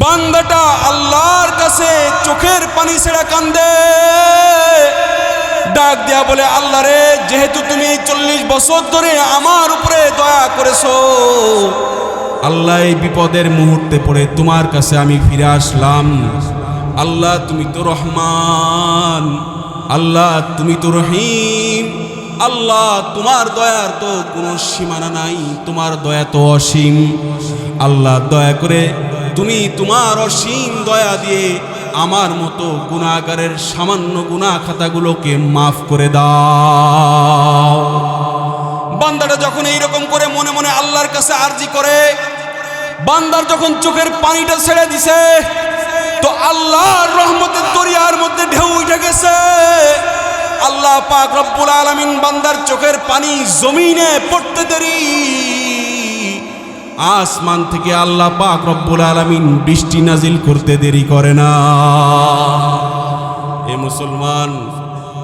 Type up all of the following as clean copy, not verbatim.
বান্দাটা আল্লাহর কাছে চোখের পানি ছেড়ে কান্দে, ডাক দেয়া বলে, আল্লাহ রে, যেহেতু তুমি 40 বছর ধরে আমার উপরে দয়া করেছো, আল্লাহ এই বিপদের মুহূর্তে পড়ে তোমার কাছে আমি ফিরে আসলাম। আল্লাহ তুমি তো রহমান, আল্লাহ তুমি তো রহিম, আল্লাহ তোমার দয়ার তো কোনো সীমানা নাই, তোমার দয়া তো অসীম। আল্লাহ দয়া করে তুমি তোমার অসীম দয়া দিয়ে আমার মতো গুনাহগারের সামান্য গুনাহ খাতাগুলোকে মাফ করে দাও। বান্দাটা যখন এইরকম করে মনে মনে আল্লাহর কাছে আরজি করে, বান্দার যখন চোখের পানিটা ছেড়ে দিছে, তো আল্লাহর রহমতের দরিয়ার মধ্যে ঢেউ উঠে গেছে। আল্লাহ পাক রব্বুল আলামিন বান্দার চোখের পানি জমিনে পড়তে দেরি, আসমান থেকে আল্লাহ পাক রব্বুল আলামিন বৃষ্টি নাজিল করতে দেরি করে না। এ মুসলমান,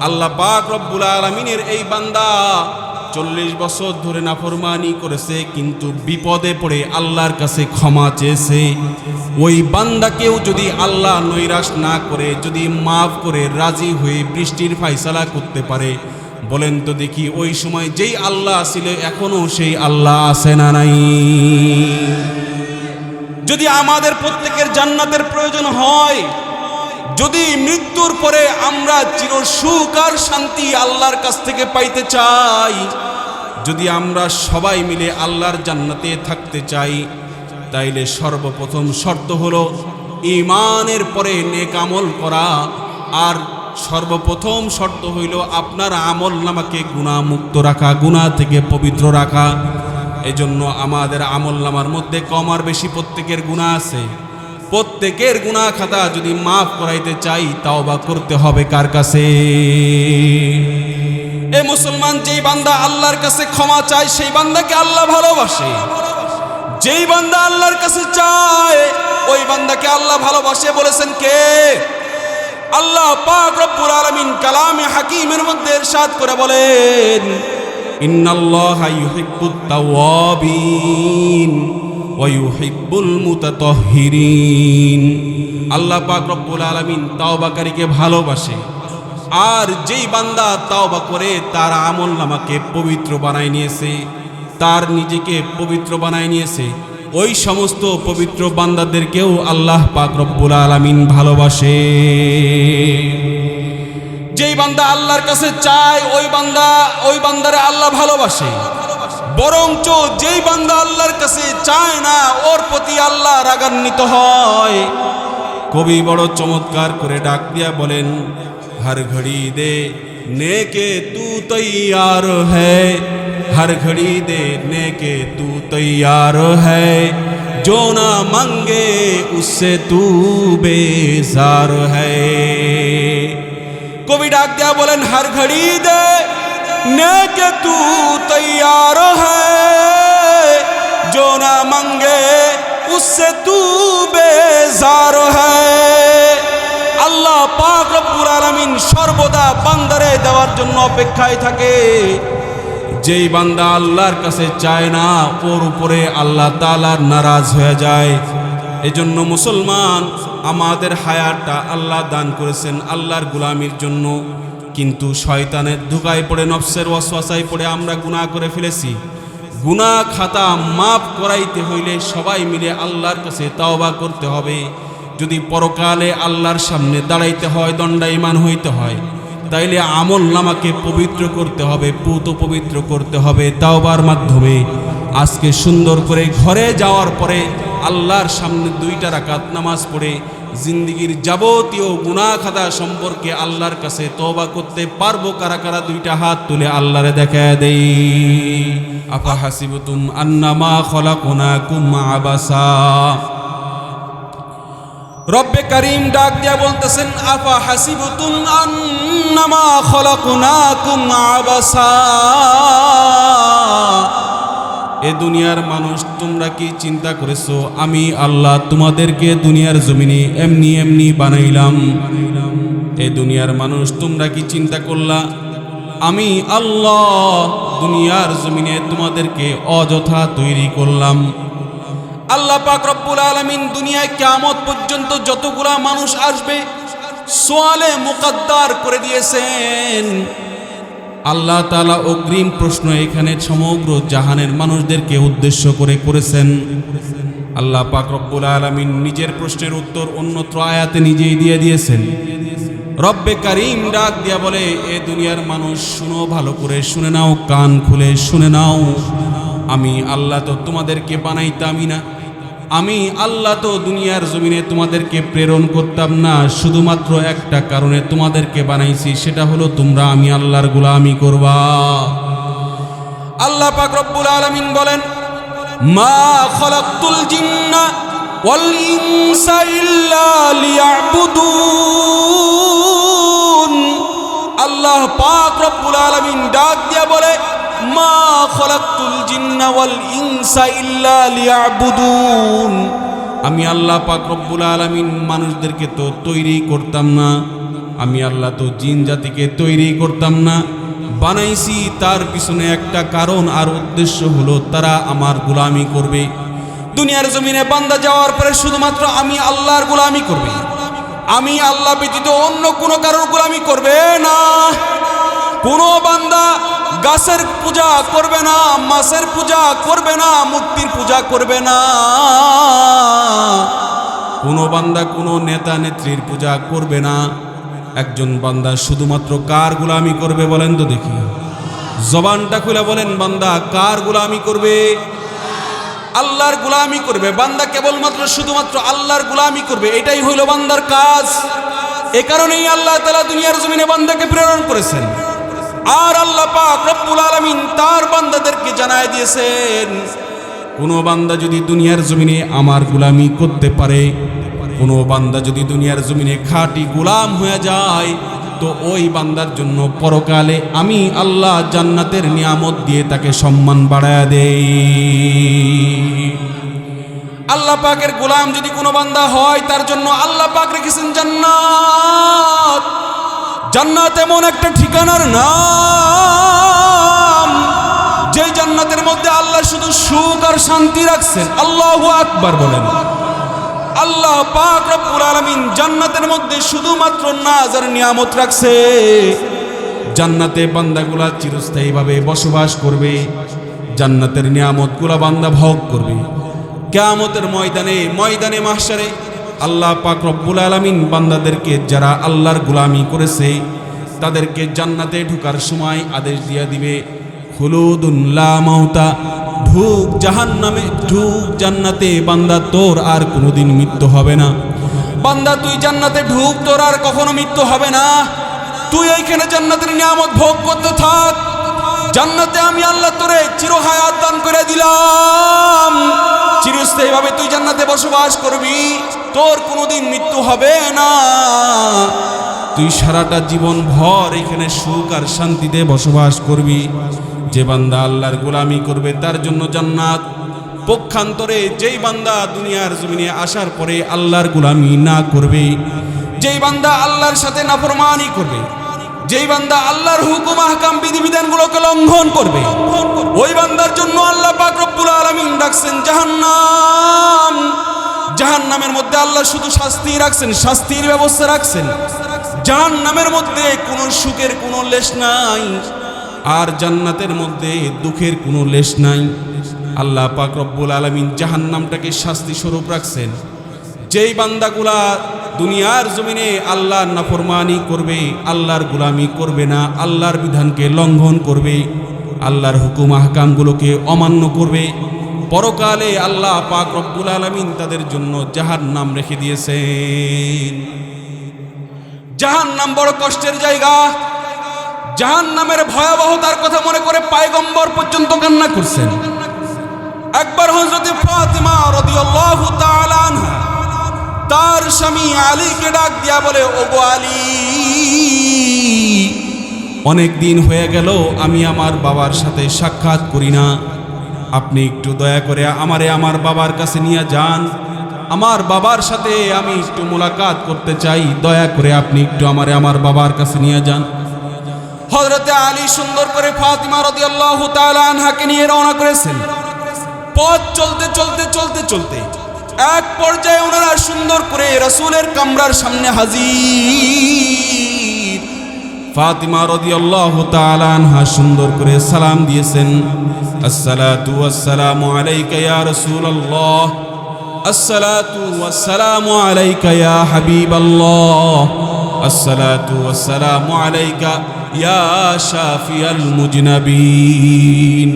আল্লাহ পাক রব্বুল আলামিনের এই বান্দা 40 বছর ধরে নাফরমানি করেছে, কিন্তু বিপদে পড়ে আল্লাহর কাছে ক্ষমা চেয়েছে। ওই বান্দাকেও যদি আল্লাহ নৈরাশ না করে, যদি মাফ করে রাজি হয়ে বৃষ্টির ফায়সালা করতে পারে, বলেন তো দেখি ওই সময় যেই আল্লাহ ছিল এখনো সেই আল্লাহ আছে না নাই? যদি আমাদের প্রত্যেকের জান্নাতের প্রয়োজন হয়, যদি মৃত্যুর পরে আমরা চির সুখ আর শান্তি আল্লাহর কাছ থেকে পাইতে চাই, যদি আমরা সবাই মিলে আল্লাহর জান্নাতে থাকতে চাই, তাইলে সর্বপ্রথম শর্ত হলো ঈমানের পরে নেক আমল করা, আর সর্বপ্রথম শর্ত হইল আপনার আমল নামাকে গুনাহমুক্ত রাখা, গুনাহ থেকে পবিত্র রাখা। এজন্য আমাদের আমল নামার মধ্যে কম আর বেশি প্রত্যেকের গুনাহ আছে। প্রত্যেকের গুনাহ খাতা যদি মাফ করাইতে চাই, তাওবা করতে হবে কার কাছে? এ মুসলমান, যেই বান্দা আল্লাহর কাছে ক্ষমা চায় সেই বান্দাকে আল্লাহ ভালোবাসে। যেই বান্দা আল্লাহর কাছে চায় ওই বান্দাকে আল্লাহ ভালোবাসে। বলেছেন কে? আল্লাহ পাক রব্বুল আলামিন কালামে হাকিমের মধ্যে ইরশাদ করে বলেন, ইন্নাল্লাহা ইউহিব্বুত তাওয়াবিন ওয়া ইউহিব্বুল মুতাতাহহিরিন। আল্লাহ পাক রব্বুল আলামিন তাওবাকারীকে ভালোবাসে, আর যেই বান্দা তাওবা করে তার আমলনামাকে পবিত্র বানায় নিয়েছে, তার নিজেকে পবিত্র বানায় নিয়েছে, ওই সমস্ত পবিত্র বান্দাদেরকেও আল্লাহ পাক রব্বুল আলামিন ভালোবাসে। যেই বান্দা আল্লাহর কাছে চায় ওই বান্দারে আল্লাহ ভালোবাসে। বরঞ্চ যেই বান্দা আল্লাহর কাছে চায় না, ওর প্রতি আল্লাহ রাগান্বিত হয়। কবি বড় চমৎকার করে ডাক দিয়া বলেন, हर घड़ी देने के तू तैयार है, हर घड़ी देने के तू तैयार है, जो ना मांगे उससे तू बेजार है। कवि डाक दिया बोलेन, हर घड़ी देने के तू तैयार है, जो ना मांगे उससे तू बेजार है। আল্লাহ পাক রব্বুল আলামিন সর্বদা বান্দারে দেওয়ার জন্য অপেক্ষায় থাকে। যেই বান্দা আল্লাহর কাছে চায় না, ওর উপরে আল্লাহ তাআলা নারাজ হয়ে যায়। এজন্য মুসলমান, আমাদের হায়াতটা আল্লাহ দান করেছেন আল্লাহর গোলামির জন্য, কিন্তু শয়তানের ধোঁকায় পড়ে, নফসের ওয়াসওয়াসায় পড়ে আমরা গুনাহ করে ফেলেছি। গুনাহ খাতা মাফ করাইতে হইলে সবাই মিলে আল্লাহর কাছে তাওবা করতে হবে। যদি পরকালে আল্লাহর সামনে দাঁড়াইতে হয়, দণ্ডায়মান হইতে হয়, তাইলে আমল নামাকে পবিত্র করতে হবে, পুত পবিত্র করতে হবে তাওবার মাধ্যমে। আজকে সুন্দর করে ঘরে যাওয়ার পরে আল্লাহর সামনে 2টা রাকাত নামাজ পড়ে জিন্দেগীর যাবতীয় গুনাহ খাতা সম্পর্কে আল্লাহর কাছে তওবা করতে পারবো কারা কারা? 2টা হাত তুলে আল্লাহরে দেখায় দেই। আফা হাসিবতুম আন্নামা খলাকনাকুম আবাসা। রব্বে করিম ডাক দিয়া বলতেছেন, আফা হাসিবতুম আন্নামা খলাকনাকুম আবাসা। এ দুনিয়ার মানুষ, তোমরা কি চিন্তা করেছো আমি আল্লাহ তোমাদেরকে দুনিয়ার জমিনে এমনি এমনি বানাইলাম? এ দুনিয়ার মানুষ, তোমরা কি চিন্তা করলা আমি আল্লাহ দুনিয়ার জমিনে তোমাদেরকে অযথা তৈরি করলাম? আল্লাহ পাক রব্বুল আলামিন দুনিয়ায় কিয়ামত পর্যন্ত যতগুলা মানুষ আসবে সোয়ালে মুকদ্দার করে দিয়েছেন। আল্লাহ তাআলা অগ্রিম প্রশ্ন এখানে সমগ্র জাহানের মানুষদেরকে উদ্দেশ্য করে করেছেন। আল্লাহ পাক রব্বুল আলামিন নিজের প্রশ্নের উত্তর অন্যত্র আয়াতে নিজেই দিয়ে দিয়েছেন। রব্বে কারীম ডাক দিয়া বলে, এ দুনিয়ার মানুষ শুনো, ভালো করে শুনে নাও, কান খুলে শুনে নাও। আমি আল্লাহ তো তোমাদেরকে বানাইতামই না, আমি আল্লাহ তো দুনিয়ার জমিনে তোমাদেরকে প্রেরণ করতাম না, শুধুমাত্র একটা কারণে তোমাদেরকে বানাইছি, সেটা হলো তোমরা আমি আল্লাহর গোলামি করবা। আল্লাহ পাক রব্বুল আলামিন বলেন, মা খালাকতুল জিন্না ওয়াল ইনসা ইল্লা লিয়াবুদুন। আল্লাহ পাক রব্বুল আলামিন ডাক দিয়া বলে, মা খালাকতুল জিন্না ওয়াল ইনসা ইল্লা লিয়াবুদুন। আমি আল্লাহ পাক রব্বুল আলামিন মানুষদেরকে তো তৈরি করতাম না, আমি আল্লাহ তো জিন জাতিকে তৈরি করতাম না, বানাইছি তার পিছনে একটা কারণ আর উদ্দেশ্য হলো তারা আমার গোলামি করবে। দুনিয়ার জমিনে বান্দা যাওয়ার পরে শুধুমাত্র আমি আল্লাহর গোলামি করবে, আমি আল্লাহ ব্যতীত অন্য কোনো কারোর গোলামি করবে না। কোনো বান্দা গাছের পূজা করবে না, মাছের পূজা করবে না, মূর্তির পূজা করবে না। কোনো বান্দা কোনো নেতা নেত্রীর পূজা করবে না। একজন বান্দা শুধুমাত্র কার গোলামি করবে বলেন তো দেখি? জবানটা খুলে বলেন, বান্দা কার গোলামি করবে? আল্লাহর গোলামি করবে। বান্দা কেবলমাত্র শুধুমাত্র আল্লাহর গোলামি করবে, এটাই হইল বান্দার কাজ। এ কারণেই আল্লাহ তাআলা দুনিয়ার জমিনে বান্দাকে প্রেরণ করেছেন। আর আল্লাহ পাক রব্বুল আলামিন তার বান্দাদেরকে জানায় দিয়েছেন, কোনো বান্দা যদি দুনিয়ার জমিনে আমার গোলামি করতে পারে, কোনো বান্দা যদি দুনিয়ার জমিনে খাঁটি গোলাম হয়ে যায়, তো ওই বান্দার জন্য পরকালে আমি আল্লাহ জান্নাতের নিয়ামত দিয়ে তাকে সম্মান বাড়ায়া দেই। আল্লাহ পাকের গোলাম যদি কোনো বান্দা হয়, তার জন্য আল্লাহ পাক রেখেছেন জান্নাত। জান্নাত এমন একটা ঠিকানার নাম, যে জান্নাতের মধ্যে আল্লাহ শুধু সুখ আর শান্তি রাখছেন। আল্লাহু আকবার বলেন। আল্লাহ পাক রব্বুল আলামিন জান্নাতের মধ্যে শুধুমাত্র নাজ আর নিয়ামত রাখছে। জান্নাতে বান্দাগুলা চিরস্থায়ীভাবে বসবাস করবে, জান্নাতের নিয়ামতগুলা বান্দা ভোগ করবে। কিয়ামতের ময়দানে মাহশারে আল্লাহ পাক রব্বুল আলামিন বান্দাদেরকে যারা আল্লাহর গোলামি করেছে তাদেরকে জান্নাতে ঢোকার সময় আদেশ দিয়ে দিবে, খুলুদুন লা মাউতা, ঢুক জাহান্নামে, ঢুক জান্নাতে। বান্দা তোর আর কোনোদিন মৃত্যু হবে না। বান্দা তুই জান্নাতে ঢুক, তোর আর কখনো মৃত্যু হবে না। তুই এইখানে জান্নাতের নিয়ামত ভোগ করতে থাক। জান্নাতে আমি আল্লাহ তোরে চিরহায়াত দান করে দিলাম, চিরস্থায়ীভাবে তুই জান্নাতে বসবাস করবি, তোর কোনোদিন মৃত্যু হবে না। তুই সারাটা জীবন ভর এখানে সুখ আর শান্তিতে বসবাস করবি। যে বান্দা আল্লাহর গোলামি করবে তার জন্য জান্নাত। পক্ষান্তরে যেই বান্দা দুনিয়ার জমিনে আসার পরে আল্লাহর গোলামি না করবে, যেই বান্দা আল্লাহর সাথে নাফরমানি করবে, যেই বান্দা আল্লাহর হুকুম আহকাম বিধিবিধানগুলোকে লঙ্ঘন করবে, ওই বান্দার জন্য আল্লাহ পাক রব্বুল আলামিন রাখছেন জাহান্নাম। জাহান্নামের মধ্যে আল্লাহ শুধু শাস্তি রাখছেন, শাস্তির ব্যবস্থা রাখছেন। জাহান্নামের মধ্যে কোনো সুখের কোনো লেশ নাই, আর জান্নাতের মধ্যে দুঃখের কোনো লেশ নাই। আল্লাহ পাক রব্বুল আলামিন জাহান্নামটাকে শাস্তি স্বরূপ রাখছেন। যেই বান্দাগুলা দুনিয়ার জমিনে আল্লাহর নাফরমানি করবে, আল্লাহর গোলামি করবে না, আল্লাহর বিধানকে লঙ্ঘন করবে, আল্লাহর হুকুম আহকামগুলোকে অমান্য করবে, পরকালে আল্লাহ পাক রব্বুল আলামিন তাদের জন্য জাহান্নাম রেখে দিয়েছেন। জাহান্নাম বড় কষ্টের জায়গা। জাহান্নামের ভয়াবহতার কথা মনে করে পয়গম্বর পর্যন্ত কান্না করছেন। একবার হযরত ফাতিমা রাদিয়াল্লাহু তাআলা আনহা তার স্বামী আলীকে ডাক দিয়া বলে, ওগো আলী, অনেক দিন হয়ে গেল আমি আমার বাবার সাথে সাক্ষাৎ করি না, আপনি একটু দয়া করে আমারে আমার বাবার কাছে নিয়ে যান, আমার বাবার সাথে আমি একটু মোলাকাত করতে চাই, দয়া করে আপনি একটু আমারে আমার বাবার কাছে নিয়ে যান। হযরত আলী সুন্দর করে ফাতিমা রাদিয়াল্লাহু তাআলা আনহাকে নিয়ে রওনা করেছেন। পথ চলতে চলতে চলতে চলতে এক পর্যায়ে ওনারা সুন্দর করে রাসূলের কামরার সামনে হাজির। ফাতিমা রাদিয়াল্লাহু তাআলা আনহা সুন্দর করে সালাম দিয়েছেন, আসসালাতু ওয়াসসালামু আলাইকা ইয়া রাসূলুল্লাহ, আসসালাতু ওয়াসসালামু আলাইকা ইয়া হাবিবাল্লাহ, আসসালাতু ওয়াসসালামু আলাইকা ইয়া শাফিয়াল মুজনাবিন,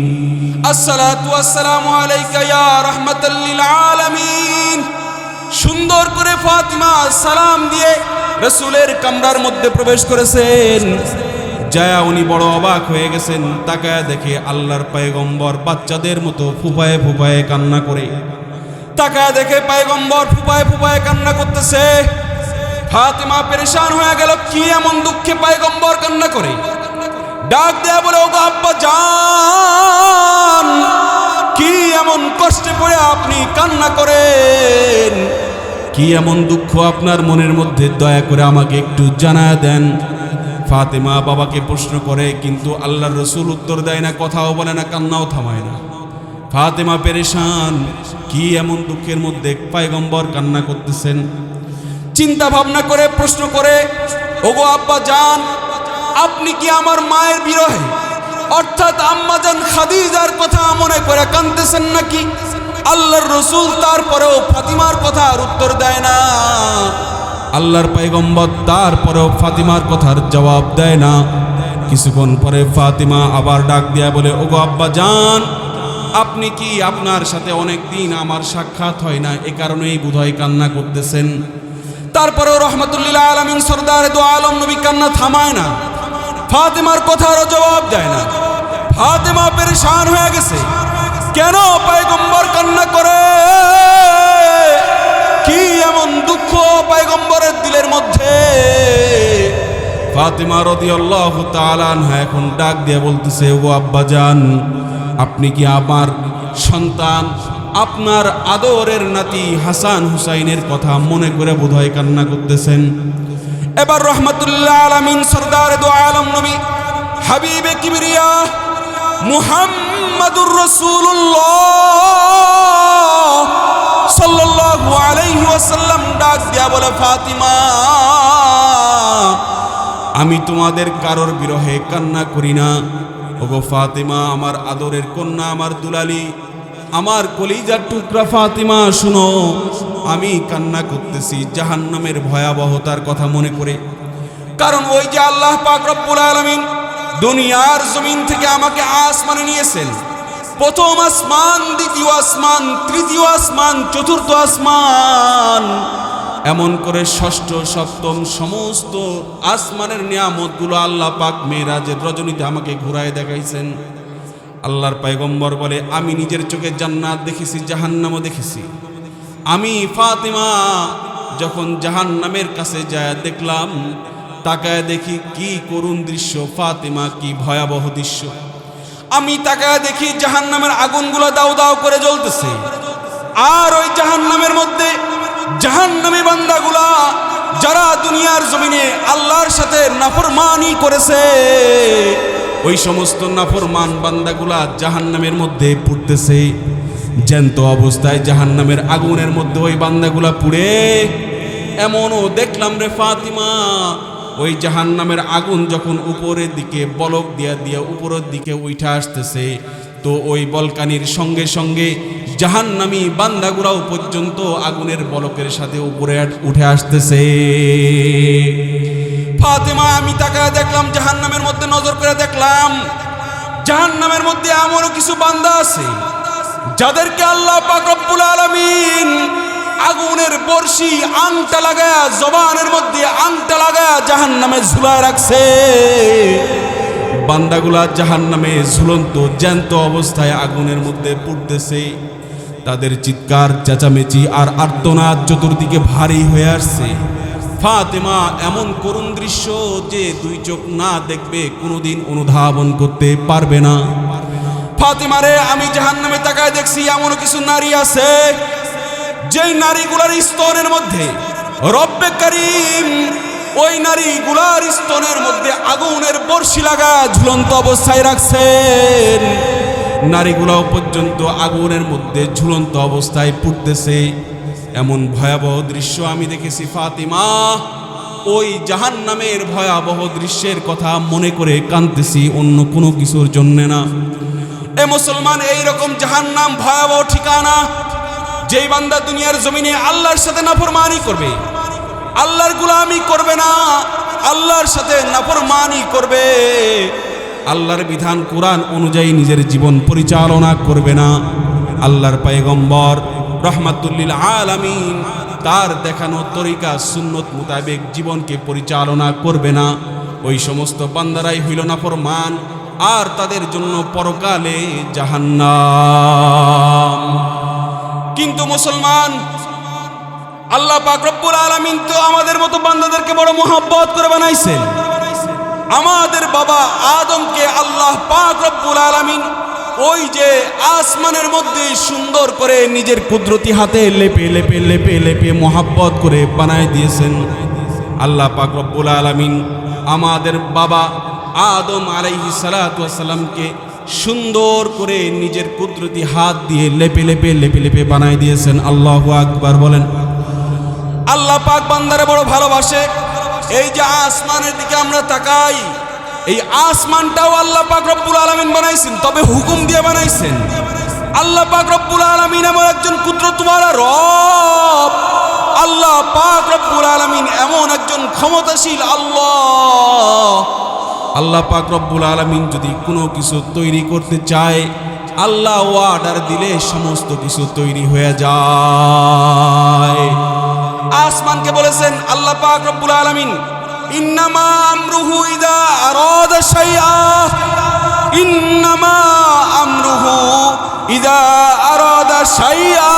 আসসালাতু ওয়াসসালামু আলাইকা ইয়া রাহমাতাল লিল আলামিন। সুন্দর করে ফাতিমা সালাম দিয়ে রাসূলের কামরার মধ্যে প্রবেশ করেছেন। যায় উনি বড় অবাক হয়ে গেছেন, তাকায় দেখে আল্লাহর পয়গম্বর বাচ্চাদের মতো ফুপায়ে ফুপায়ে কান্না করে, তাকায় দেখে পয়গম্বর ফুপায়ে ফুপায়ে কান্না করতেছে। ফাতিমা পেরেশান হয়ে গেল, কি এমন দুঃখে পয়গম্বর কান্না করে? ডাক দেয়া বলে, ওগো আব্বা জান, কি এমন কষ্টে পড়ে আপনি কান্না করেন? কি এমন দুঃখ আপনার মনের মধ্যে? দয়া করে আমাকে একটু জানায় দেন। ফাতিমা বাবাকে প্রশ্ন করে, কিন্তু আল্লাহর রাসূল উত্তর দেয় না, কথাও বলে না, কান্নাও থামায় না। ফাতিমা পেরেশান, কি এমন দুঃখের মধ্যে পয়গম্বর কান্না করতেছেন? চিন্তা ভাবনা করে প্রশ্ন করে, ওগো আব্বা জান, আপনি কি আমার মায়ের বিরহে অর্থাৎ আম্মা জান খাদিজার কথা মনে করে কাঁদতেছেন নাকি? আল্লাহর রাসূল তারপরেও ফাতিমার কথার উত্তর দেয় না। আল্লাহর পয়গম্বর তারপরেও ফাতিমার কথার জবাব দেয় না। কিছুক্ষণ পরে ফাতিমা আবার ডাক দিয়া বলে, ওগো আব্বা জান, আপনি কি, আপনার সাথে অনেক দিন আমার সাক্ষাৎ হয় না, এ কারণেই বোধহয় কান্না করতেছেন। তারপরেও রহমাতুল্লিল আলামিন সরদারে দো আলম নবী কান্না থামায় না, ফাতিমার কথারও জবাব দেয় না। ফাতিমা পেরেশান হয়ে গেছে, কেন পয়গম্বর কান্না করে? কি এমন দুঃখ পয়গম্বরের দিলের মধ্যে? ফাতিমা রাদিয়াল্লাহু তাআলা আনহা এখন ডাক দিয়ে বলতেছে, ও আব্বা জান, আপনি কি আমার সন্তান, আপনার আদরের নাতি হাসান হুসাইনের কথা মনে করে বোধহয় কান্না করতেছেন। এবার রহমাতুল্লাহ আলামিন সরদারে দো আলম নবী হাবিবে কিবরিয়া মুহাম্মাদুর রাসূলুল্লাহ সাল্লাল্লাহু আলাইহি ওয়াসাল্লাম ডাক দিয়া বলে, ফাতিমা, আমি তোমাদের কারোর বিরহে কান্না করি না। ওগো ফাতিমা, আমার আদরের কন্যা, আমার দুলালি, আমার কলিজার টুকরা ফাতিমা, শুনো, আমি কান্না করতেছি জাহান্নামের ভয়াবহতার কথা মনে করে। কারণ ওই যে আল্লাহ পাক রব্বুল আলামিন দুনিয়ার জমিন থেকে আমাকে আসমানে নিয়েছেন, প্রথম আসমান, দ্বিতীয় আসমান, তৃতীয় আসমান, চতুর্থ আসমান, এমন করে ষষ্ঠ সপ্তম সমস্ত আসমানের নিয়ামতগুলো আল্লাহ পাক মেরাজের রজনীতে আমাকে ঘুরায় দেখাইছেন। আল্লাহর পয়গম্বর বলে, আমি নিজের চোখে জান্নাত দেখেছি, জাহান্নামও দেখেছি। আমি ফাতিমা যখন জাহান্নামের কাছে যায় দেখলাম, তাকায় দেখি কি করুণ দৃশ্য, ফাতিমা কি ভয়াবহ দৃশ্য। আমি তাকায় দেখি জাহান্নামের আগুনগুলো দাউ দাউ করে জ্বলতেছে, আর ওই জাহান্নামের মধ্যে জাহান্নামী বান্দাগুলা যারা দুনিয়ার জমিনে আল্লাহর সাথে নাফরমানি করেছে, ওই সমস্ত নাফরমান বান্দাগুলা জাহান্নামের মধ্যে পুড়তেছে। জ্যান্ত অবস্থায় জাহান্নামের আগুনের মধ্যে ওই বান্দাগুলা পুড়ে। এমনও দেখলাম রে ফাতিমা, ওই জাহান্নামের আগুন যখন উপরের দিকে বলক দিয়া দিয়া উপরের দিকে উঠে আসতেছে, তো ওই বলকানির সঙ্গে সঙ্গে জাহান্নামী বান্দাগুলাও পর্যন্ত আগুনের বলকের সাথে উপরে উঠে আসতেছে। ফাতিমা, আমি তাকায় দেখলাম জাহান্নামের মধ্যে, নজর করে দেখলাম জাহান্নামের মধ্যে এমনও কিছু বান্দা আছে যাদেরকে আল্লাহ পাক রব্বুল আলামিন আগুনের বর্ষি আংটা লাগায়া, জবানের মধ্যে আংটা লাগায়া জাহান্নামে ঝুলায় রাখছে। বান্দাগুলা জাহান্নামে ঝুলন্ত জ্যান্ত অবস্থায় আগুনের মধ্যে পুড়তেছে। তাদের চিৎকার, চেঁচামেচি আর আর্তনাদ চতুর্দিকে ভারী হয়ে আসছে। ফাতিমা এমন করুণ দৃশ্য যে দুই চোখ না দেখবে কোনোদিন অনুধাবন করতে পারবে না। ফাতিমারে আমি জাহান্নামে তাকায় দেখছি এমন কিছু নারী আছে যেই নারীগুলার স্তনের মধ্যে রব্বে করিম ওই নারীগুলার স্তনের মধ্যে আগুনের বর্ষি লাগা ঝুলন্ত অবস্থায় রাখছেন। নারীগুলাও পর্যন্ত আগুনের মধ্যে ঝুলন্ত অবস্থায় পুড়তেছে। এমন ভয়াবহ দৃশ্য আমি দেখেছি ফাতিমা। ওই জাহান্নামের ভয়াবহ দৃশ্যের কথা মনে করে কাঁদতেছি, অন্য কোনো কিছুর জন্য না। এ মুসলমান, এইরকম জাহান্নাম ভয়াবহ ঠিকানা। যেই বান্দা দুনিয়ার জমিনে আল্লাহর সাথে নাফরমানি করবে, আল্লাহর গোলামি করবে না, আল্লাহর সাথে নাফরমানি করবে, আল্লাহর বিধান কোরআন অনুযায়ী নিজের জীবন পরিচালনা করবে না, আল্লাহর পয়গম্বর রহমাতুল্লিল আলামিন তার দেখানো তরিকা সুন্নত মোতাবেক জীবনকে পরিচালনা করবে না, ওই সমস্ত বান্দারাই হইল নাফরমান, আর তাদের জন্য পরকালে জাহান্নাম। কিন্তু মুসলমান, আল্লাহ পাক রব্বুল আলামিন তো আমাদের মতো বান্দাদেরকে বড় মোহাব্বত করে বানাইছেন। আমাদের বাবা আদমকে আল্লাহ পাক রব্বুল আলামিন ওই যে আসমানের মধ্যে সুন্দর করে নিজের কুদরতি হাতে লেপে লেপে লেপে লেপে মোহাব্বত করে বানায় দিয়েছেন। আল্লাহ পাক রব্বুল আলামিন আমাদের বাবা আদম আলাইহিস সালাতু ওয়াস সালামকে সুন্দর করে নিজের কুদরতি হাত দিয়ে লেপে লেপে লেপে লেপে বানায় দিয়েছেন। আল্লাহু আকবার বলেন। আল্লাহ পাক বান্দারে বড় ভালোবাসে। এই যে আসমানের দিকে আমরা তাকাই, এই আসমানটাও আল্লাহ পাক রব্বুল আলামিন বানাইছেন, তবে হুকুম দিয়ে বানাইছেন। আল্লাহ পাক রব্বুল আলামিন এমন একজন কুদরতওয়ালা রব, আল্লাহ পাক রব্বুল আলামিন এমন একজন ক্ষমতাশীল আল্লাহ। আল্লাহ পাক রব্বুল আলামিন যদি কোনো কিছু তৈরি করতে চায়, আল্লাহ অর্ডার দিলে সমস্ত কিছু তৈরি হয়ে যায়। আসমানকে বলেছেন আল্লাহ পাক রব্বুল আলামিন, ইন্নামা আমরুহু ইযা আরাদা শাইআ, ইন্নামা আমরুহু ইযা আরাদা শাইআ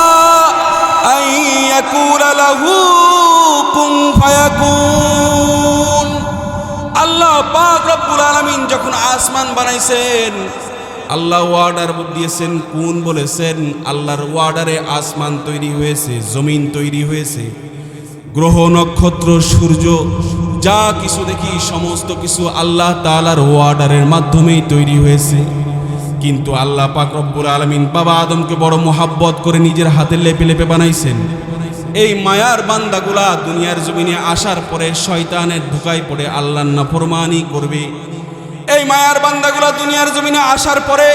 আন ইয়াকুলা লাহু কুন ফায়াকুন। আল্লাহ পাক রব্বুল আলামিন যখন আসমান বানাইছেন, আল্লাহ অর্ডার দিয়েছেন, কোন বলেছেন, আল্লাহর অর্ডারে আসমান তৈরি হয়েছে, জমিন তৈরি হয়েছে, গ্রহ নক্ষত্র সূর্য যা কিছু দেখি সমস্ত কিছু আল্লাহ তাআলার অর্ডারের মাধ্যমেই তৈরি হয়েছে। কিন্তু আল্লাহ পাক রব্বুল আলামিন বাবা আদমকে বড় মোহাব্বত করে নিজের হাতে লেপে লেপে বানাইছেন। এই মায়ার বান্দাগুলা দুনিয়ার জমিনে আসার পরে শয়তানের ধোঁকায় পড়ে আল্লাহর নাফরমানি করবে। এই মায়ার বান্দাগুলা দুনিয়ার জমিনে আসার পরে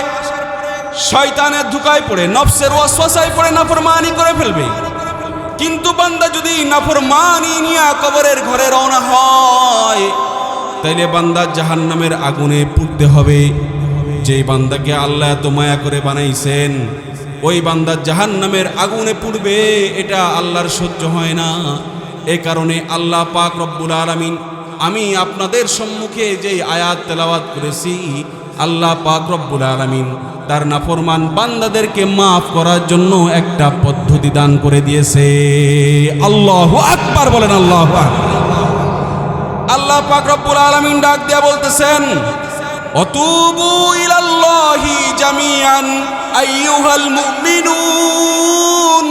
শয়তানের ধোঁকায় পড়ে, নফসের ওয়াসওয়াসায় পড়ে নাফরমানি করে ফেলবে। কিন্তু বান্দা যদি নাফরমানি নিয়ে কবরের ঘরে রওনা হয়, তাইলে বান্দা জাহান্নামের আগুনে পুড়তে হবে। যেই বান্দাকে আল্লাহ এত মায়া করে বানাইছেন, ওই বান্দা জাহান্নামের আগুনে পুড়বে, এটা আল্লাহর সহ্য হয় না। এ কারণে আল্লাহ পাক রব্বুল আলামিন, আমি আপনাদের সম্মুখে যেই আয়াত তেলাওয়াত করেছি, আল্লাহ পাক রব্বুল আলামিন তার নাফরমান বান্দাদেরকে মাফ করার জন্য একটা পদ্ধতি দান করে দিয়েছে। আল্লাহু আকবার বলেন। আল্লাহু আকবার। আল্লাহ পাক রব্বুল আলামিন ডাক দিয়া বলতেছেন, অতুবু ইলাল্লাহি জামিআন আইয়ুহাল মুমিনুন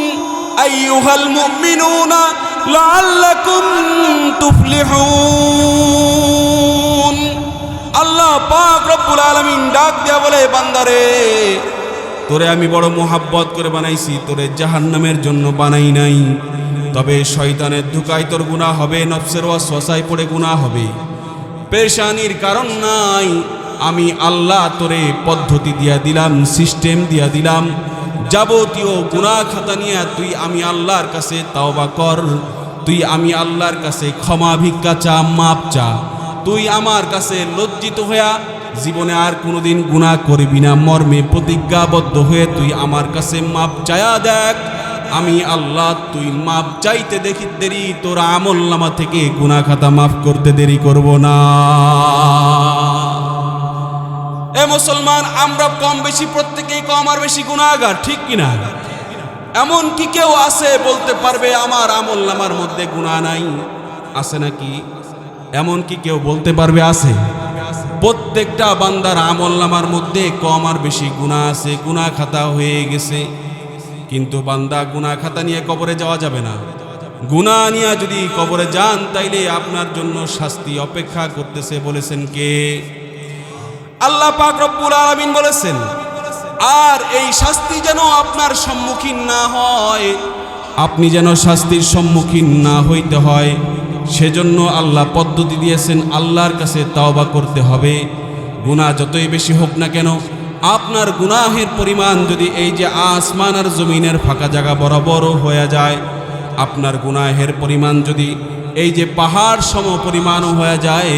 আইয়ুহাল মুমিনুনা লাআল্লাকুম তুফলিহুন। আল্লাহ পাক রব্বুল আলামিন ডাক দিয়া বলে, বান্দারে, তোরে আমি বড় মোহাব্বত করে বানাইছি, তোরে জাহান্নামের জন্য বানাই নাই। তবে শয়তানের ধোঁকায় তোর গুনাহ হবে, নফসের ওয়াসওয়াসায় পড়ে গুনাহ হবে, পেরেশানির কারণ নাই। আমি আল্লাহ তোরে পদ্ধতি দিয়া দিলাম, সিস্টেম দিয়া দিলাম। যাবতীয় গুনাহ খাতা নিয়ে তুই আমি আল্লাহর কাছে তাওবা কর, তুই আমি আল্লাহর কাছে ক্ষমা ভিক্ষা চা, মাপ চা। তুই আমার কাছে লজ্জিত হইয়া জীবনে আর কোনোদিন গুনাহ করবি না মর্মে প্রতিজ্ঞাবদ্ধ হয়ে তুই আমার কাছে মাপ চায়া দেখ। আমি আল্লাহ তুই মাপ চাইতে দেখি দেরি, তোর আমলনামা থেকে গুনাহ খাতা মাফ করতে দেরি করব না। এ মুসলমান, আমরা কম বেশি প্রত্যেকেই কম আর বেশি গুনাহগার, ঠিক কিনা? এমন কি কেউ আছে বলতে পারবে আমার আমলনামার মধ্যে গুনাহ নাই? আছে নাকি? এমন কি কেউ বলতে পারবে আছে? প্রত্যেকটা বান্দার আমলনামার মধ্যে কম আর বেশি গুনাহ আছে, গুনাহ খাতা হয়ে গেছে। কিন্তু বান্দা গুনাহ খাতা নিয়ে কবরে যাওয়া যাবে না। গুনাহ নিয়ে যদি কবরে যান, তাইলে আপনার জন্য শাস্তি অপেক্ষা করতেছে। বলেছেন কে? আল্লাহ পাক রব্বুল আলামিন বলেছেন, আর এই শাস্তি যেন আপনার সম্মুখীন না হয়, আপনি যেন শাস্তির সম্মুখীন না হইতে হয়, সেজন্য আল্লাহ পদ্ধতি দিয়েছেন। আল্লাহর কাছে তওবা করতে হবে। গুনাহ যতই বেশি হোক না কেন, আপনার গুনাহের পরিমাণ যদি এই যে আসমান আর জমিনের ফাঁকা জায়গা বরাবর হয়ে যায়, আপনার গুনাহের পরিমাণ যদি এই যে পাহাড় সম পরিমাণও হয়ে যায়,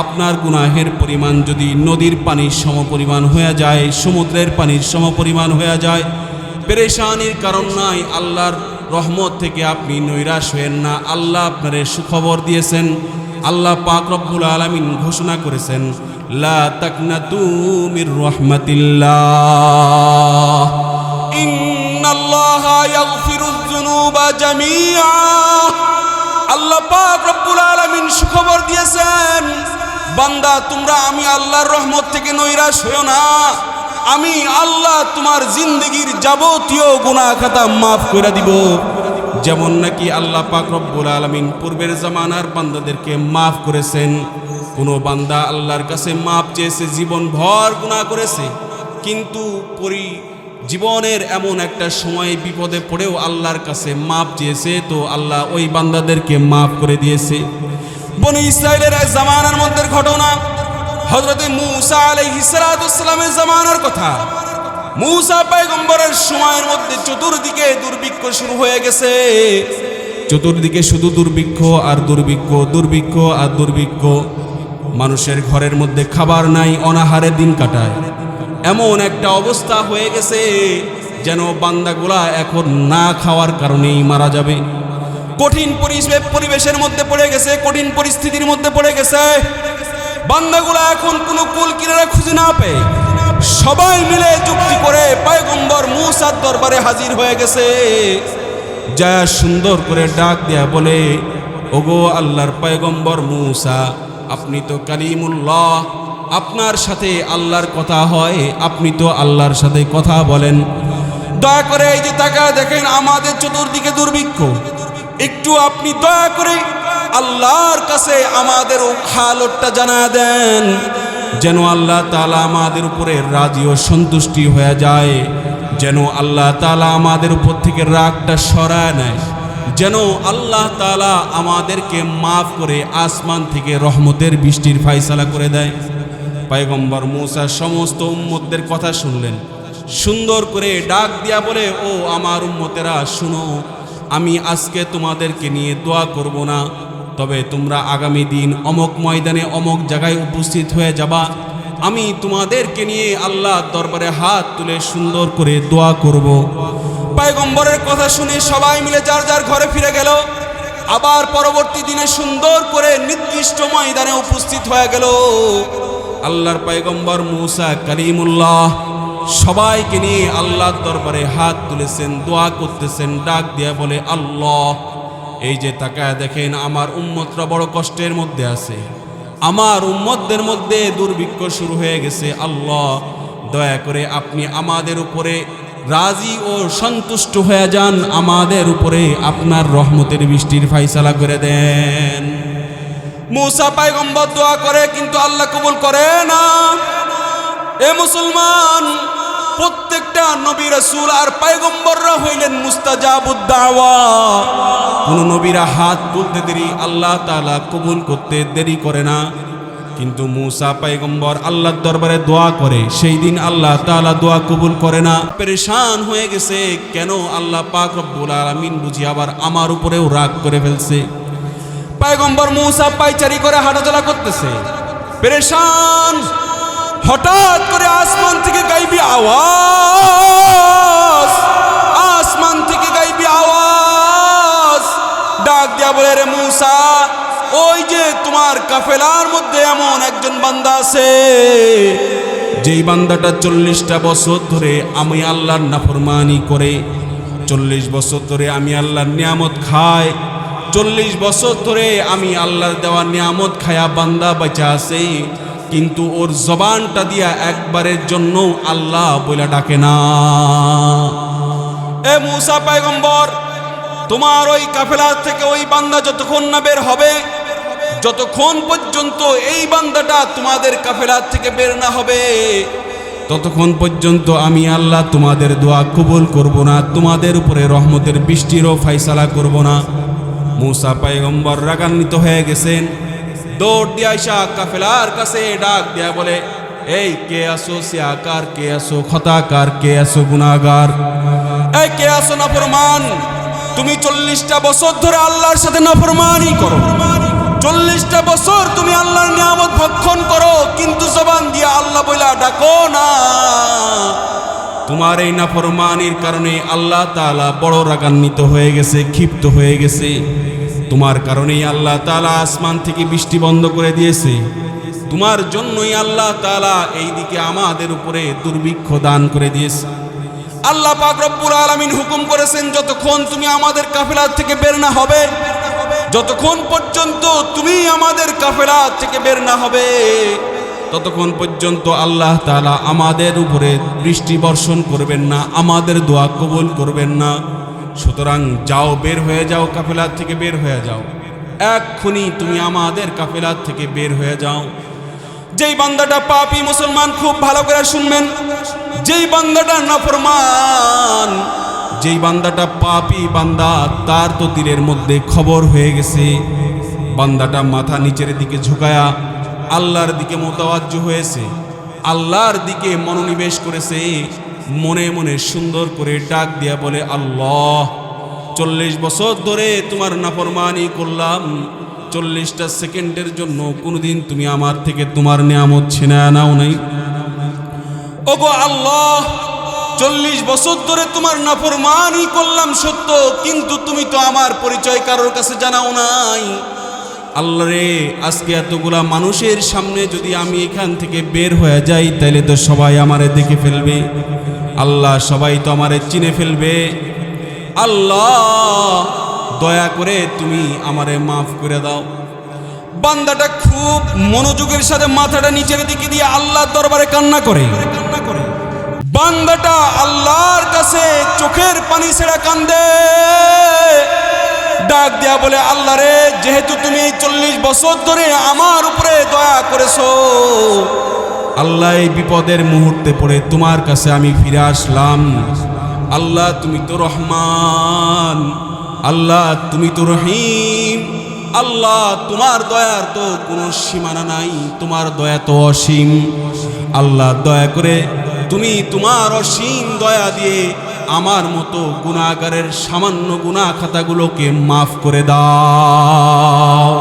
আপনার গুনাহের পরিমাণ যদি নদীর পানির সমপরিমাণ হয়ে যায়, সমুদ্রের পানির সমপরিমাণ হয়ে যায়, পেরেশানির কারণ নাই। আল্লাহর রহমত থেকে আপনি নৈরাশ হয়েন না। আল্লাহ আপনারে সুখবর দিয়েছেন। আল্লাহ পাক রব্বুল আলামিন ঘোষণা করেছেন, লা তাকনাতু মির রাহমাতিল্লাহ, ইন্নাল্লাহা ইয়াগফিরুয যুনুবা জামিআ। আল্লাহ পাক রব্বুল আলামিন সুখবর দিয়েছেন, বান্দা তোমরা আমি আল্লাহর রহমত থেকে নৈরাশ হইও না। আমি আল্লাহ তোমার জিন্দেগির যাবতীয় গুনাহ খাতা মাফ করে দিব। যেমন নাকি আল্লাহ পাক রব্বুল আলামিন পূর্বের জামানার বান্দাদেরকে মাফ করেছেন। কোনো বান্দা আল্লাহর কাছে মাফ চেয়েছে, জীবন ভর গুনাহ করেছে, কিন্তু জীবনের এমন একটা সময় বিপদে পড়েও আল্লাহর কাছে মাফ চেয়েছে, তো আল্লাহ ওই বান্দাদেরকে মাফ করে দিয়েছে। বনি ইসরাইলের জামানার মধ্যে ঘটনা, হযরত মূসা আলাইহিস সালামের জামানার কথা। মূসা পয়গম্বরের সময়ের মধ্যে চতুর্দিকে দুর্ভিক্ষ শুরু হয়ে গেছে। চতুর্দিকে শুধু দুর্ভিক্ষ আর দুর্ভিক্ষ, দুর্ভিক্ষ আর দুর্ভিক্ষ। মানুষের ঘরের মধ্যে খাবার নাই, অনাহারে দিন কাটায়। এমন একটা অবস্থা হয়ে গেছে যেন বান্দাগুলা এখন না খাওয়ার কারণেই মারা যাবে। কঠিন পরিবেশের মধ্যে পড়ে গেছে, কঠিন পরিস্থিতির মধ্যে পড়ে গেছে। বান্দাগুলা এখন কোনো কুল কিনারা খুঁজে না পেয়ে সবাই মিলে যুক্তি করে পয়গম্বর মূসার দরবারে হাজির হয়ে গেছে। যা সুন্দর করে ডাক দেয়া বলে, ওগো আল্লাহর পয়গম্বর মূসা, আপনি তো কালিমুল্লাহ, আপনার সাথে আল্লাহর কথা হয়, আপনি তো আল্লাহর সাথে কথা বলেন। দয়া করে এই যে তাকায় দেখেন আমাদের চতুর্দিকে দুর্ভিক্ষ, একটু আপনি দয়া করে আল্লাহর কাছে আমাদের হালতটা জানা দেন, যেন আল্লাহ তাআলা আমাদের উপরে রাজি ও সন্তুষ্টি হয়ে যায়, যেন আল্লাহ তাআলা আমাদের উপর থেকে রাগটা সরায় নেয়, যেন আল্লাহ তাআলা আমাদেরকে মাফ করে আসমান থেকে রহমতের বৃষ্টির ফায়সালা করে দেয়। পয়গম্বর মূসা সমস্ত উম্মতদের কথা শুনলেন, সুন্দর করে ডাক দিয়া বলে, ও আমার উম্মতেরা শুনো, আমি আজকে তোমাদেরকে নিয়ে দোয়া করব না, তবে তোমরা আগামী দিন অমক ময়দানে অমক জায়গায় উপস্থিত হয়ে যাবা। আমি তোমাদেরকে নিয়ে আল্লাহর দরবারে হাত তুলে সুন্দর করে দোয়া করব। পয়গম্বরের কথা শুনে সবাই মিলে যার যার ঘরে ফিরে গেল। আবার পরবর্তী দিনে সুন্দর করে নির্দিষ্ট ময়দানে উপস্থিত হয়ে গেল। আল্লাহর পয়গম্বর মূসা কালিমুল্লাহ সবাইকে নিয়ে আল্লাহর দরবারে হাত তুলেছেন, দোয়া করতেছেন, ডাক দিয়া বলে, আল্লাহ, এই যে তাকায় দেখেন আমার উম্মতরা বড় কষ্টের মধ্যে আছে, আমার উম্মতদের মধ্যে দুর্ভিক্ষ শুরু হয়ে গেছে। আল্লাহ, দয়া করে আপনি আমাদের উপরে রাজি ও সন্তুষ্ট হয়ে যান, আমাদের উপরে আপনার রহমতের বৃষ্টির ফায়সালা করে দেন। মূসা পয়গম্বর দোয়া করে, কিন্তু আল্লাহ কবুল করে না। এ মুসলমান, প্রত্যেকটা নবী রাসূল আর পয়গম্বররা হইলেন মুস্তাজাবুদ দাওয়া। কোন নবীরা হাত তুলতে দেরি আল্লাহ তাআলা কবুল করতে দেরি করে না, কিন্তু মূসা পয়গম্বর আল্লাহর দরবারে দোয়া করে, সেই দিন আল্লাহ তাআলা দোয়া কবুল করে না। পেরেশান হয়ে গেছে, কেন আল্লাহ পাক রব্বুল আলামিন বুঝি আবার আমার উপরেও রাগ করে ফেলছে। পয়গম্বর মূসা পায়চারি করে হাঁটাচলা করতেছে, পেরেশান। হঠাৎ করে আসমান থেকে গাইবি আওয়াজ, আসমান থেকে গাইবি আওয়াজ ডাক দিয়া বলে, রে মূসা, ওই যে তোমার কাফেলার মধ্যে এমন একজন বান্দা আছে, যেই বান্দাটা 40টা বছর ধরে আমি আল্লাহর নাফরমানি করে, 40 বছর ধরে আমি আল্লাহর নিয়ামত খায়, 40 বছর ধরে আমি আল্লাহর দেওয়া নিয়ামত খায়া বান্দা বাঁচা আছে, কিন্তু ওর জবানটা দিয়া একবারের জন্য আল্লাহ বলে ডাকে না। এ মূসা পয়গম্বর, তোমার ওই কাফেলা থেকে ওই বান্দা যতক্ষণ না বের হবে, যতক্ষণ পর্যন্ত এই বান্দাটা তোমাদের কাফেলা থেকে বের না হবে, ততক্ষণ পর্যন্ত আমি আল্লাহ তোমাদের দোয়া কবুল করব না, তোমাদের উপরে রহমতের বৃষ্টিরও ফায়সালা করব না। মূসা পয়গম্বর রাগান্বিত হয়ে গেছেন। দৌড় দিয়ে আইসা কাফেলার কাছে ডাক দেয়া বলে, এই কে আসো সিয়াকার, কে আসো খতাকার, কে আসো গুনাহগার, এই কে আসো নাফরমান? তুমি 40টা বছর ধরে আল্লাহর সাথে নাফরমানি করো, 40টা বছর তুমি আল্লাহর নিয়ামত ভক্ষণ করো, কিন্তু জবান দিয়ে আল্লাহ বইলা ডাকো না। তোমার এই নাফরমানির কারণে আল্লাহ তাআলা বড় রাগান্বিত হয়ে গেছে, ক্ষিপ্ত হয়ে গেছে। তোমার কারণেই আল্লাহ তাআলা আসমান থেকে বৃষ্টি বন্ধ করে দিয়েছে। তোমার জন্যই আল্লাহ তাআলা এই দিকে আমাদের উপরে দুর্ভিক্ষ দান করে দিয়েছে। আল্লাহ পাক রব্বুল আলামিন হুকুম করেছেন, যতক্ষণ তুমি আমাদের কাফেলা থেকে বের না হবে, যতক্ষণ পর্যন্ত তুমি আমাদের কাফেলা থেকে বের না হবে, ততক্ষণ পর্যন্ত আল্লাহ তাআলা আমাদের উপরে বৃষ্টি বর্ষণ করবেন না, আমাদের দোয়া কবুল করবেন না। সুতরাং যাও, বের হয়ে যাও, কাফেলা থেকে বের হয়ে যাও, এক্ষুনি তুমি আমাদের কাফেলা থেকে বের হয়ে যাও। যেই বান্দাটা পাপী মুসলমান, খুব ভালো করে শুনবেন, যেই বান্দাটা নাফরমান, যেই বান্দাটা পাপী বান্দা, তার তো তীরের মধ্যে খবর হয়ে গেছে। বান্দাটা মাথা নিচের দিকে ঝুঁকায়া আল্লাহর দিকে মোতাওয়াজ্জু হয়েছে, আল্লাহর দিকে মনোনিবেশ করেছে, মনে মনে সুন্দর করে ডাক দিয়া বলে, আল্লাহ 40 বছর ধরে তোমার নাফরমানি করলাম, 40টা সেকেন্ডের জন্য কোনোদিন তুমি আমার থেকে তোমার নিয়ামত ছিনায় নাও নাই। ওগো আল্লাহ, 40 বছর ধরে তোমার নাফরমানি করলাম সত্য, কিন্তু তুমি তো আমার পরিচয় কারোর কাছে জানাও নাই। আল্লাহ রে, আজকে এতগুলা মানুষের সামনে যদি আমি এখান থেকে বের হয়ে যাই, তাইলে তো সবাই আমারে দেখে ফেলবে। আল্লাহ, সবাই তো আমারে চিনে ফেলবে। আল্লাহ, দয়া করে তুমি আমারে মাফ করে দাও। বান্দাটা খুব মনোযোগের সাথে মাথাটা নিচের দিকে দিয়ে আল্লাহর দরবারে কান্না করে। বান্দাটা আল্লাহর কাছে চোখের পানি ছেড়া কান্দে, ডাক দেয়া বলে, আল্লাহ রে, যেহেতু তুমি এই 40 বছর ধরে আমার উপরে দয়া করেছো, আল্লাহ এই বিপদের মুহূর্তে পড়ে তোমার কাছে আমি ফিরে আসলাম। আল্লাহ, তুমি তো রহমান, আল্লাহ তুমি তো রহিম, আল্লাহ তোমার দয়ার তো কোনো সীমানা নাই, তোমার দয়া তো অসীম। আল্লাহ, দয়া করে তুমি তোমার অসীম দয়া দিয়ে আমার মতো গুনাহগারের সামান্য গুনাহ খাতাগুলোকে মাফ করে দাও।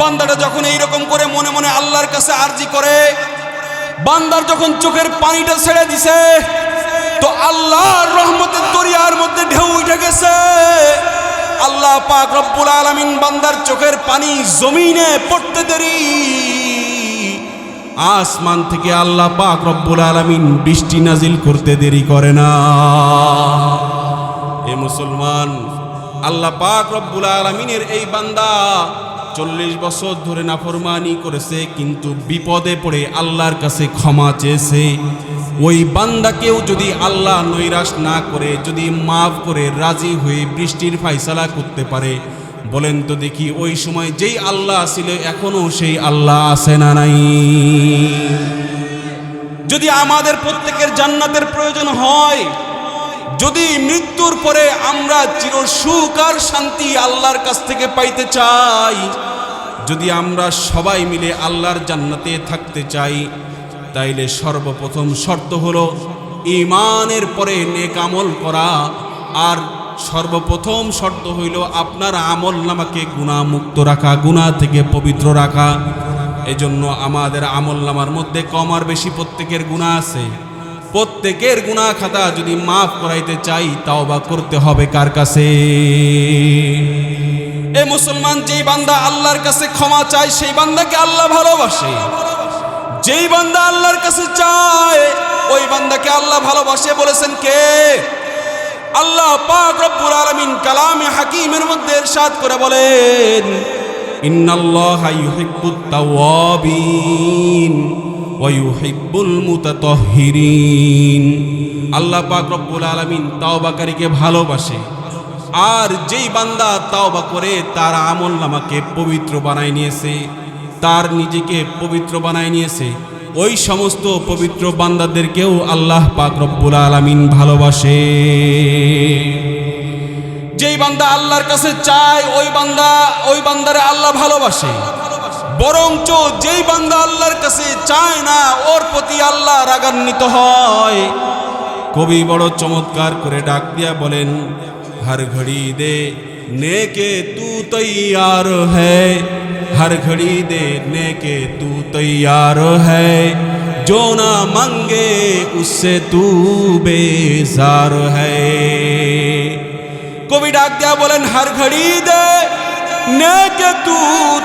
বান্দাটা যখন এইরকম করে মনে মনে আল্লাহর কাছে আরজি করে, বান্দার যখন চোখের পানিটা ছেড়ে দিছে, তো আল্লাহর রহমতের দরিয়ার মধ্যে ঢেউ উঠে গেছে। আল্লাহ পাক রব্বুল আলামিন বান্দার চোখের পানি জমিনে পড়তে দেরি, আসমান থেকে আল্লাহ পাক রব্বুল আলামিন বৃষ্টি নাজিল করতে দেরি করে না। এ মুসলমান, আল্লাহ পাক রব্বুল আলামিনের এই বান্দা 40 বছর ধরে নাফরমানি করেছে, কিন্তু বিপদে পড়ে আল্লাহর কাছে ক্ষমা চেয়েছে। ওই বান্দাকেও যদি আল্লাহ নৈরাশ না করে, যদি মাফ করে রাজি হয়ে বৃষ্টির ফায়সালা করতে পারে, বলেন তো দেখি, ওই সময় যেই আল্লাহ ছিল এখনো সেই আল্লাহ আছে না নাই? যদি আমাদের প্রত্যেকের জান্নাতের প্রয়োজন হয়, যদি মৃত্যুর পরে আমরা চির সুখ আর শান্তি আল্লাহর কাছ থেকে পাইতে চাই, যদি আমরা সবাই মিলে আল্লাহর জান্নাতে থাকতে চাই, তাইলে সর্বপ্রথম শর্ত হলো ঈমানের পরে নেক আমল করা, আর সর্বপ্রথম শর্ত হইল আপনার আমল নামাকে গুনাহমুক্ত রাখা, গুনাহ থেকে পবিত্র রাখা। এজন্য আমাদের আমল নামার মধ্যে কম আর বেশি প্রত্যেকের গুনাহ আছে। প্রত্যেকের গুনাহ খাতা যদি মাফ করাইতে চাই, তাওবা করতে হবে কার কাছে? এ মুসলমান, যেই বান্দা আল্লাহর কাছে ক্ষমা চায়, সেই বান্দাকে আল্লাহ ভালোবাসে। যেই বান্দা আল্লাহর কাছে চায়, ওই বান্দাকে আল্লাহ ভালোবাসে। বলেছেন কে? আল্লাহ পাক রব্বুল আলামিন কালামে হাকিমের মধ্যে ইরশাদ করে বলেন, ইন্নাল্লাহা ইউহিব্বুত তাওয়াবিন ওয়া ইউহিব্বুল মুতাতাহহিরিন। আল্লাহ পাক রব্বুল আলামিন তাওবাকারীকে ভালোবাসে, আর যেই বান্দা তাওবা করে তার আমলনামাকে পবিত্র বানায় নিয়েছে, তার নিজেকে পবিত্র বানায় নিয়েছে, ওই সমস্ত পবিত্র বান্দাদেরকেও আল্লাহ পাক রব্বুল আলামিন ভালোবাসে। যেই বান্দা আল্লাহর কাছে চায় ওই বান্দারে আল্লাহ ভালোবাসে। বরঞ্চ যেই বান্দা আল্লাহর কাছে চায় না ওর প্রতি আল্লাহ রাগান্বিত হয়। কবি বড় চমৎকার করে ডাক দিয়া বলেন, हर घड़ी देने के तू तैयार है, हर घड़ी देने के तू तैयार है, जो ना मांगे उससे तू बेजार है। कवि डाक दिया बोलेन, हर घड़ी देने के तू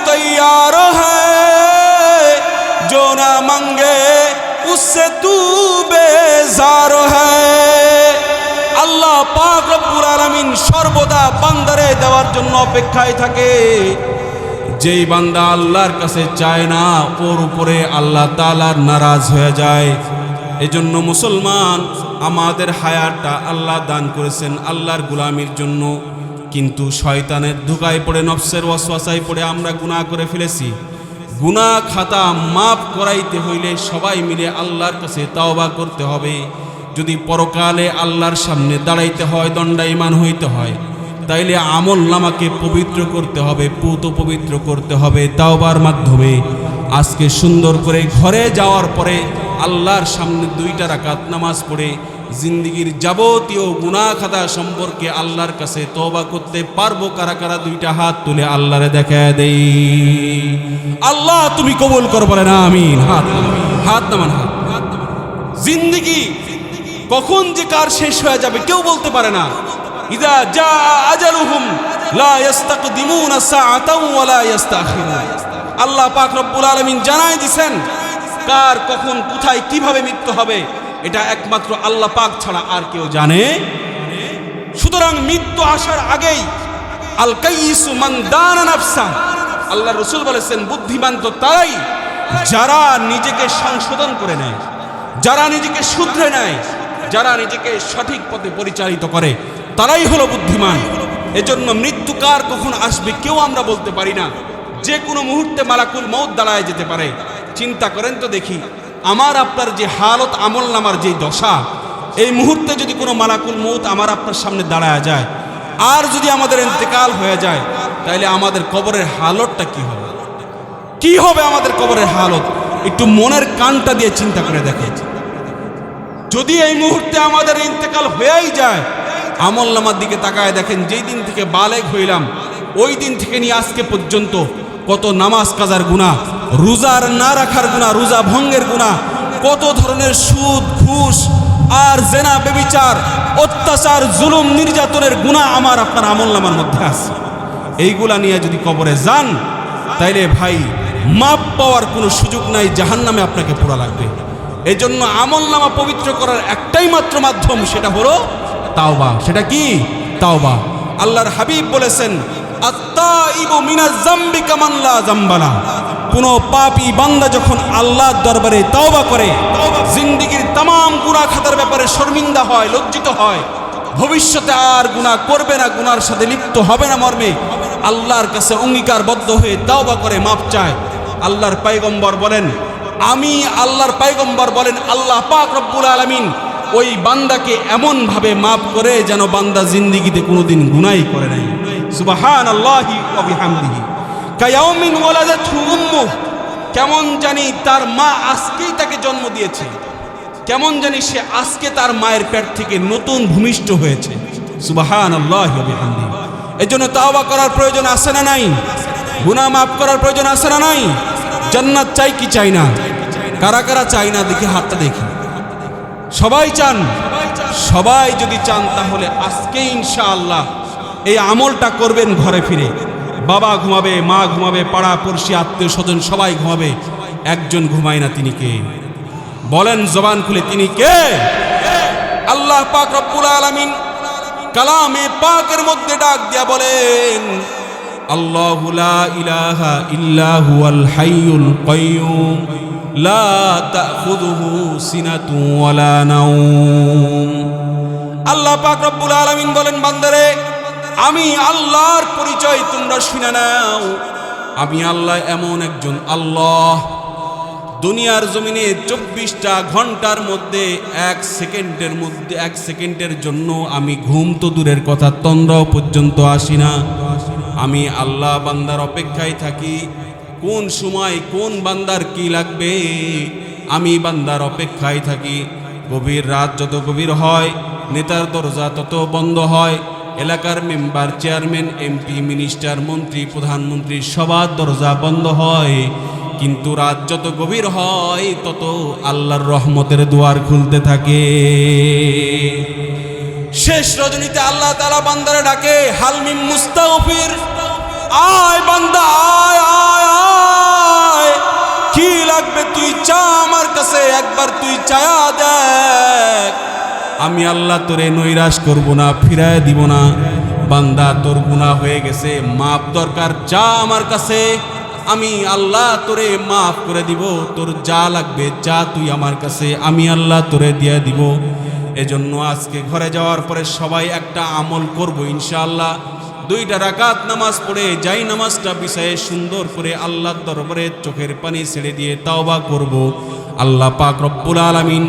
तैयार है, जो ना मांगे उससे तू बेजार है। আল্লাহ পাক রব্বুল আলামিন সর্বদা বান্দারে দেওয়ার জন্য অপেক্ষায় থাকে। যেই বান্দা আল্লাহর কাছে চায় না ওর উপরে আল্লাহ তাআলা নারাজ হয়ে যায়। এজন্য মুসলমান, আমাদের হায়াতটা আল্লাহ দান করেছেন আল্লাহর গোলামির জন্য, কিন্তু শয়তানের ধোঁকায় পড়ে, নফসের ওয়াসওয়াসায় পড়ে আমরা গুনাহ করে ফেলেছি। গুনাহ খাতা মাফ করাইতে হইলে সবাই মিলে আল্লাহর কাছে তাওবা করতে হবে। যদি পরকালে আল্লাহর সামনে দাঁড়াইতে হয়, দণ্ডায়মান হইতে হয়, তাইলে আমল নামাকে পবিত্র করতে হবে, পুত পবিত্র করতে হবে তাওবার মাধ্যমে। আজকে সুন্দর করে ঘরে যাওয়ার পরে আল্লাহর সামনে 2 রাকাত নামাজ পড়ে জিন্দেগীর যাবতীয় গুনাহ খাতা সম্পর্কে আল্লাহর কাছে তওবা করতে পারবো কারা কারা? 2টা হাত তুলে আল্লাহরে দেখায় দেই। আল্লাহ তুমি কবুল করো, বলেন আমিন। হাত নামান। জিন্দেগি কখন যে কার শেষ হয়ে যাবে কেউ বলতে পারে না। ইযা জা আজালুহুম লা ইস্তাকদিমুনা সাআতাও ওয়া লা ইস্তাখিরুন। আল্লাহ পাক রব্বুল আলামিন জানায় দিবেন কার কখন কোথায় কিভাবে মৃত্যু হবে, এটা একমাত্র আল্লাহ পাক ছাড়া আর কেউ জানে। সুতরাং মৃত্যু আসার আগেই আল কাইয়িসু মান দানা নাফসা, আল্লাহ রাসূল বলেছেন বুদ্ধিমান তো তারাই যারা নিজেকে সংশোধন করে নেয়, যারা নিজেকে শুধরে নেয়, যারা নিজেকে সঠিক পথে পরিচালিত করে, তারাই হলো বুদ্ধিমান। এজন্য মৃত্যু কার কখন আসবে কেউ আমরা বলতে পারি না। যে কোনো মুহূর্তে মালাকুল মউত দাঁড়ায় যেতে পারে। চিন্তা করেন তো দেখি, আমার আপনার যে হালত, আমল নামার যে দশা, এই মুহূর্তে যদি কোনো মালাকুল মউত আমার আপনার সামনে দাঁড়ায় যায় আর যদি আমাদের ইন্তেকাল হয়ে যায়, তাইলে আমাদের কবরের হালতটা কি হবে? কি হবে আমাদের কবরের হালত? একটু মনের কানটা দিয়ে চিন্তা করে দেখেন। যদি এই মুহূর্তে আমাদের ইন্তেকাল হয়েই যায়, আমল নামার দিকে তাকায় দেখেন, যেই দিন থেকে বালেগ হইলাম ওই দিন থেকে নিয়ে আজকে পর্যন্ত কত নামাজ কাজার গুনাহ, রোজার না রাখার গুনাহ, রোজা ভঙ্গের গুনাহ, কত ধরনের সুদ, ঘুষ আর জেনা, ব্যভিচার, অত্যাচার, জুলুম, নির্যাতনের গুনাহ আমার আপনার আমল নামার মধ্যে আছে। এইগুলা নিয়ে যদি কবরে যান, তাইলে ভাই মাপ পাওয়ার কোনো সুযোগ নাই, জাহান্নামে আপনাকে পোড়া লাগবে। এই জন্য আমল নামা পবিত্র করার একটাই মাত্র মাধ্যম, সেটা হলো তাওবা। সেটা কি? তাওবা। আল্লাহর হাবিব বলেছেন, আত্তাইবু মিনাজ যামবি কামান লা যামবা লা। কোনো পাপী বান্দা যখন আল্লাহর দরবারে তাওবা করে, জিন্দেগীর तमाम গুনাহ খাতার ব্যাপারে শর্মিন্দা হয়, লজ্জিত হয়, ভবিষ্যতে আর গুনাহ করবে না, গুনার সাথে লিপ্ত হবে না মর্মে আল্লাহর কাছে অঙ্গীকারবদ্ধ হয়ে তাওবা করে মাপ চায়। আল্লাহর পয়গম্বর বলেন, আমি আল্লাহর পয়গম্বর বলেন, আল্লাহ পাক রব্বুল আলামিন ওই বান্দাকে এমন ভাবে মাফ করে যেন বান্দা জিন্দেগিতে কোনোদিন গুনাহই করে নাই। সুবহানাল্লাহি ওয়া বিহামদিহি। কায়াউমিন ওয়ালাদাতহু উম্মুহু, কেমন জানি তার মা আজকেই তাকে জন্ম দিয়েছে, কেমন জানি সে আজকে তার মায়ের পেট থেকে নতুন ভূমিষ্ঠ হয়েছে। সুবহানাল্লাহি ওয়া বিহামদিহি। এজন্য তাওবা করার প্রয়োজন আছে না নাই? গুনাহ মাফ করার প্রয়োজন আছে না নাই? জান্নাত চাই কি চাই না? কারা কারা চাই না দেখি হাতটা দেখি। সবাই চান? সবাই যদি চান তাহলে আজকে ইনশাআল্লাহ এই আমলটা করবেন ঘরে ফিরে। বাবা ঘুমাবে, মা ঘুমাবে, পাড়া পড়শি, আত্মীয় স্বজন সবাই ঘুমাবে, একজন ঘুমায় না। তিনি কে? বলেন জবান খুলে, তিনি কে? আল্লাহ পাক রব্বুল আলামিন কালামে পাকের মধ্যে ডাক দিয়া বলেন, আল্লাহু লা ইলাহা ইল্লা হুয়াল হাইয়ুল কাইয়্যুম লা তাখুযুহু সিনাতুন ওয়ালা নাওম। আল্লাহ পাক রব্বুল আলামিন বলেন, বান্দারে আমি আল্লাহর পরিচয় তোমরা শুনে নাও। আমি আল্লাহ এমন একজন আল্লাহ দুনিয়ার জমিনে 24টা ঘন্টার মধ্যে 1 সেকেন্ডের জন্য আমি ঘুম তো দূরের কথা তন্দ্রাও পর্যন্ত আসি না। আমি আল্লাহ বান্দার অপেক্ষায় থাকি, কোন সময় কোন বান্দার কি লাগবে, আমি বান্দার অপেক্ষায় থাকি। গভীর রাত যত গভীর হয়, নেতার দরজা তত বন্ধ হয়, এলাকার মেম্বার, চেয়ারম্যান, এমপি, মিনিস্টার, মন্ত্রী, প্রধানমন্ত্রী সবার দরজা বন্ধ হয়। কিন্তু রাত যত গভীর হয় তত আল্লাহর রহমতের দুয়ার খুলতে থাকে। শেষ রজনীতে আল্লাহ তাআলা বান্দারে ডাকে, হালমিম মুস্তাগফির, আয় বান্দা আয় আয় আয়, কি লাগবে তুই চা আমার কাছে, একবার তুই চায়া দেখ, আমি আল্লাহ তোরে নৈরাশ করব না, ফিরায় দিব না। বান্দা তোর গুনাহ হয়ে গেছে, মাপ দরকার, চা আমার কাছে, আমি আল্লাহ তোরে মাফ করে দিব। তোর যা লাগবে চা তুই আমার কাছে, আমি আল্লাহ তোরে দিয়ে দিব। এজন্য আজকে ঘরে যাওয়ার পরে সবাই একটা আমল করব ইনশাআল্লাহ। 2টা রাকাত নামাজ পড়ে যাই নামাজটা বিছায়ে সুন্দর করে আল্লাহর দরবারে চোখের পানি ছেড়ে দিয়ে তাওবা করব। আল্লাহ পাক রব্বুল আলামিন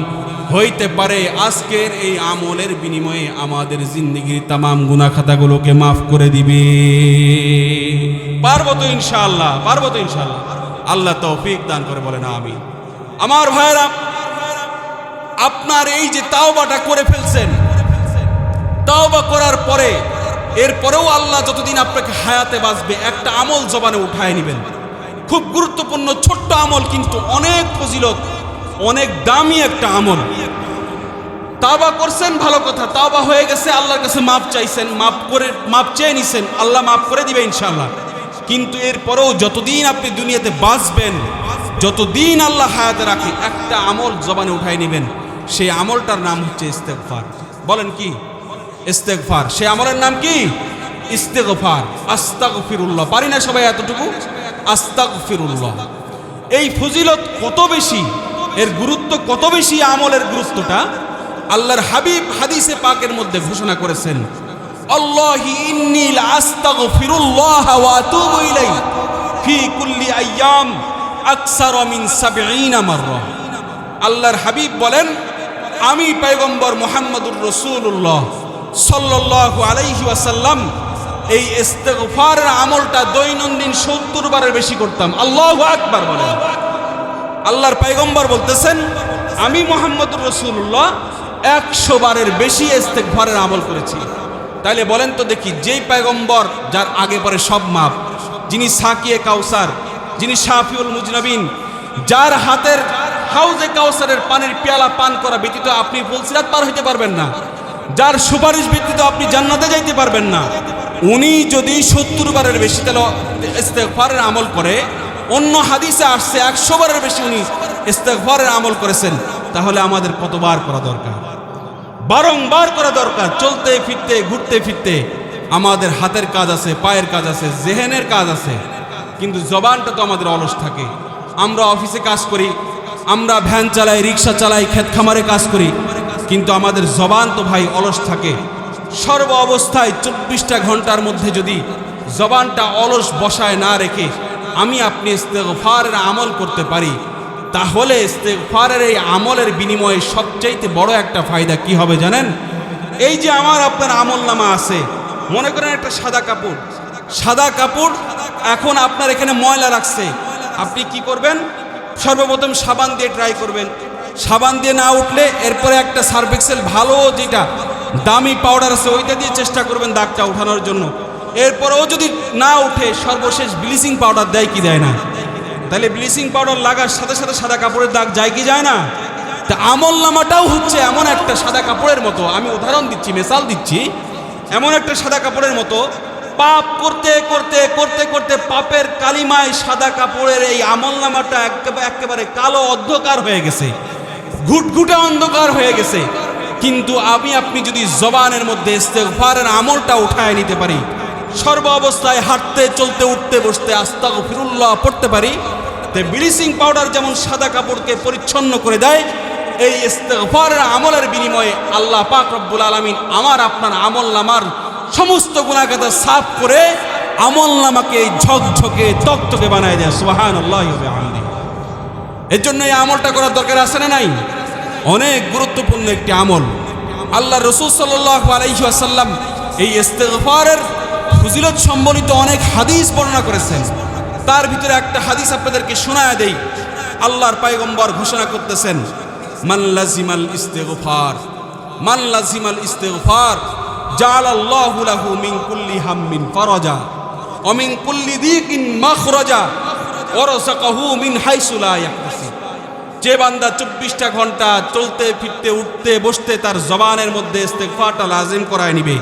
হইতে পারে আজকের এই আমলের বিনিময়ে আমাদের জিন্দেগির তামাম গুনাহ খাতাগুলোকে মাফ করে দিবে। পারবো তো ইনশাআল্লাহ, পারবো তো ইনশাআল্লাহ। আল্লাহ তৌফিক দান করে বলেন আমিন। আমার ভাইরা, আপনার এই যে তাওবাটা করে ফেলছেন, তাওবা করার পরে এরপরেও আল্লাহ যতদিন আপনাকে হায়াতে বাঁচবে একটা আমল জবানে উঠায় নেবেন। খুব গুরুত্বপূর্ণ ছোট্ট আমল, কিন্তু অনেক ফজিলত, অনেক দামি একটা আমল। তাওবা করছেন ভালো কথা, তাওবা হয়ে গেছে, আল্লাহর কাছে মাপ চাইছেন, মাপ চেয়ে নিছেন, আল্লাহ মাফ করে দিবে ইনশাআল্লাহ। কিন্তু এরপরেও যতদিন আপনি দুনিয়াতে বাঁচবেন, যতদিন আল্লাহ হায়াতে রাখে, একটা আমল জবানে উঠায় নেবেন। সেই আমলটার নাম হচ্ছে ইস্তেগফার। বলেন কি? ইস্তেগফার। সেই আমলের নাম কি? ইস্তেগফার। আস্তাগফিরুল্লাহ। পারি না সবাই এতটুকু? আস্তাগফিরুল্লাহ। এই ফজিলত কত বেশি, এর গুরুত্ব কত বেশি, আমলের গুরুত্বটা আল্লাহর হাবিব হাদিসে পাকের মধ্যে ঘোষণা করেছেন, আল্লাহি ইন্নী লাস্তাগফিরুল্লাহ ওয়া আতুবু ইলাইহি ফি কুল্লি আইয়াম আকসারা মিন 70 মাররা। আল্লাহর হাবিব বলেন, আমি পয়গম্বর মুহাম্মদুর রাসূলুল্লাহ সাল্লাল্লাহু আলাইহি ওয়াসাল্লাম এই ইস্তেগফারের আমলটা দৈনন্দিন 70 বারের বেশি করতাম। আল্লাহু আকবার বলেন। আল্লাহর পয়গম্বর বলতেছেন, আমি মুহাম্মদুর রাসূলুল্লাহ 100 বারের বেশি ইস্তেগফারের আমল করেছি। তাইলে বলেন তো দেখি, যেই পয়গম্বর যার আগে পরে সব মাপ, যিনি সাকিয়ে কাউসার, যিনি শাফিউল মুজনাবিন, যার হাতের হাউজে কাউসারের পানির পেয়ালা পান করা ব্যতীত আপনি ফুলসিরাত পার হইতে পারবেন না, যার সুপারিশ ব্যতীত আপনি জান্নাতে যাইতে পারবেন না, উনি যদি 70 বারের বেশি তাহলে ইস্তেগফারের আমল করে, অন্য হাদিসে আসছে 100 বারের বেশি উনি ইস্তেগফারের আমল করেছেন, তাহলে আমাদের কতবার করা দরকার? বারংবার করা দরকার। চলতে ফিরতে ঘুরতে ফিরতে আমাদের হাতের কাজ আছে, পায়ের কাজ আছে, জেহেনের কাজ আছে, কিন্তু জবানটা তো আমাদের অলস থাকে। আমরা অফিসে কাজ করি, আমরা ভ্যান চালাই, রিক্সা চালাই, ক্ষেত খামারে কাজ করি, কিন্তু আমাদের জবান তো ভাই অলস থাকে। সর্ব অবস্থায় 24টা ঘন্টার মধ্যে যদি জবানটা অলস বসায় না রেখে আমি আপনি ইস্তেগফারের আমল করতে পারি, তাহলে ইস্তেগফারের এই আমলের বিনিময়ে সবচাইতে বড় একটা ফায়দা কি হবে জানেন? এই যে আমার আপনার আমলনামা আছে, মনে করেন একটা সাদা কাপড় এখন আপনার এখানে ময়লা রাখছে, আপনি কি করবেন? সর্বপ্রথম সাবান দিয়ে ট্রাই করবেন, সাবান দিয়ে না উঠলে এরপরে একটা সার্ফ এক্সেল ভালো যেটা দামি পাউডার আছে ওইটা দিয়ে চেষ্টা করবেন দাগটা উঠানোর জন্য। এরপরেও যদি না উঠে সর্বশেষ ব্লিচিং পাউডার দেয় কি দেয় না? তাহলে ব্লিচিং পাউডার লাগার সাথে সাথে সাদা কাপড়ের দাগ যায় কি যায় না? তা আমলনামাটাও হচ্ছে এমন একটা সাদা কাপড়ের মতো, আমি উদাহরণ দিচ্ছি, মেসাল দিচ্ছি, এমন একটা সাদা কাপড়ের মতো, পাপ করতে করতে করতে করতে পাপের কালিমায় সাদা কাপড়ের এই আমলনামাটা একেবারে কালো অন্ধকার হয়ে গেছে, ঘুটঘুটে অন্ধকার হয়ে গেছে। কিন্তু আপনি যদি জবানের মধ্যে ইস্তেগফারের আমলটা উঠায় নিতে পারি, সর্ব অবস্থায় হাঁটতে চলতে উঠতে বসতে আস্তাগফিরুল্লাহ পড়তে পারি, তে ব্লিচিং পাউডার যেমন সাদা কাপড়কে পরিচ্ছন্ন করে দেয়, এই ইস্তেগফারের আমলের বিনিময়ে আল্লাহ পাক রব্বুল আলামিন আমার আপনার আমলনামার সমস্ত গুনাহগাতা সাফ করে আমলনামাকে ঝকঝকে তকতকে বানায় দেয়। সুবহানাল্লাহি ওয়া বিহামদিহি। এর জন্য এই আমলটা করার দরকার আছে না নাই? অনেক গুরুত্বপূর্ণ একটি আমল। আল্লাহ রাসূল সাল্লাল্লাহু আলাইহি ওয়াসাল্লাম এই ইস্তিগফারের ফজিলত সম্বলিত অনেক হাদিস বর্ণনা করেছেন। তার ভিতরে একটা হাদিস আপনাদেরকে শোনায়া দেই। আল্লাহর পয়গম্বর ঘোষণা করতেছেন, মান লাজিমাল ইস্তিগফার, মান লাজিমাল ইস্তিগফার জাআলাল্লাহু লাহু মিন কুল্লি হাম্মিন ফারাজা ওয়া মিন কুল্লি দিকিন মাখরাজা ওয়া রাযাকাহু মিন হাইসু লা ইয়াহতাসিব। যে বান্দা 24টা ঘন্টা চলতে ফিরতে উঠতে বসতে তার জবানের মধ্যে ইস্তিগফারটা লাজিম করায় নিবে,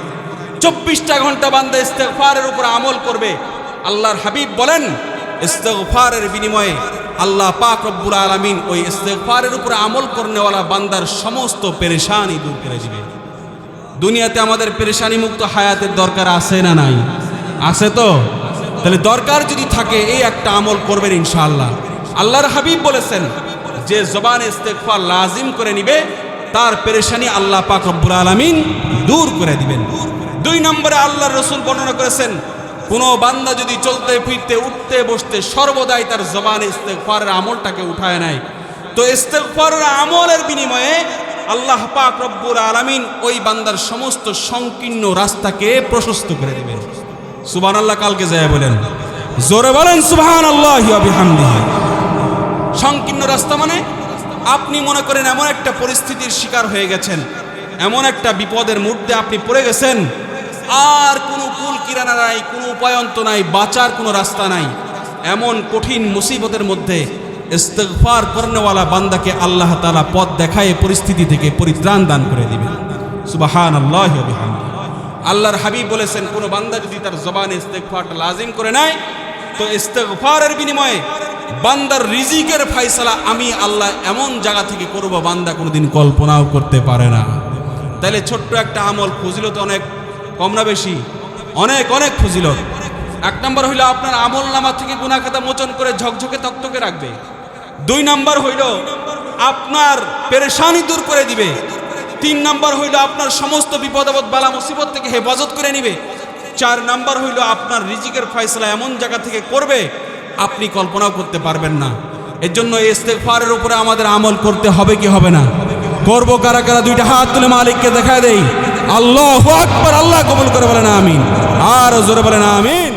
24টা ঘন্টা বান্দা ইস্তিগফারের উপর আমল করবে, আল্লাহর হাবিব বলেন ইস্তিগফারের বিনিময়ে আল্লাহ পাক রব্বুল আলামিন ওই ইস্তিগফারের উপর আমল করনেওয়ালা বান্দার সমস্ত পেরেশানি দূর করে দিবে। দুনিয়াতে আমাদের পেরেশানি মুক্ত হায়াতের দরকার আছে না নাই? আছে তো? তাহলে দরকার যদি থাকে এই একটা আমল করবেন ইনশাআল্লাহ। আল্লাহর হাবিব বলেছেন যে জবানে ইস্তিগফার লাজিম করে নিবে তার পেরেশানি আল্লাহ পাক রব্বুল আলামিন দূর করে দিবেন। 2 নম্বরে আল্লাহর রাসূল বর্ণনা করেছেন, কোনো বান্দা যদি চলতে ফিরতে উঠতে বসতে সর্বদাই তার জবানে ইস্তিগফারের আমলটাকে উঠায় নেয়, তো ইস্তিগফারের আমলের বিনিময়ে আল্লাহ পাক রব্বুল আলামিন ওই বান্দার সমস্ত সংকীর্ণ রাস্তাকে প্রশস্ত করে দিবেন। সুবহানাল্লাহ কালকে যায় বলেন, জোরে বলেন সুবহানাল্লাহি ওয়া বিহামদিহি। সংকীর্ণ রাস্তা মানে আপনি মনে করেন এমন একটা পরিস্থিতির শিকার হয়ে গেছেন, এমন একটা বিপদের মধ্যে আপনি পড়ে গেছেন, আর কোনো কুল কিরানা নাই, কোনো উপায়ন্ত নাই, বাঁচার কোনো রাস্তা নাই। এমন কঠিন মুসিবতের মধ্যে ইস্তিগফার করনেওয়ালা বান্দাকে আল্লাহ তাআলা পথ দেখায় পরিস্থিতি থেকে পরিত্রাণ দান করে দিবেন। সুবহানাল্লাহি ওয়া বিহামদিহি। আল্লাহর হাবিব বলেছেন, কোনো বান্দা যদি তার জবানে ইস্তিগফারটা লাজিম করে নেয়, তো ইস্তিগফারের বিনিময়ে বান্দার রিজিকের ফয়সালা আমি আল্লাহ এমন জায়গা থেকে করব বান্দা কোনোদিন কল্পনাও করতে পারে না। তাহলে ছোট্ট একটা আমল, ফজিলত অনেক কম না বেশি? অনেক অনেক ফজিলত। 1 নম্বর হইল আপনার আমল নামা থেকে গুনাহ খাতা মোচন করে ঝকঝকে তকতকে রাখবে। 2 নম্বর হইল আপনার পেরেশানি দূর করে দিবে। 3 নম্বর হইল আপনার সমস্ত বিপদ আপদ বালা মুসিবত থেকে হেফাজত করে নিবে। 4 নম্বর হইল আপনার রিজিকের ফয়সালা এমন জায়গা থেকে করবে আপনি কল্পনাও করতে পারবেন না। এর জন্য এই ইস্তিগফারের উপরে আমাদের আমল করতে হবে কি হবে না? করব কারা কারা? 2টা হাত তুলে মালিককে দেখায় দেই। আল্লাহু আকবার। আল্লাহ কবুল করে বলেন আমিন। আর জোরে বলেন আমিন।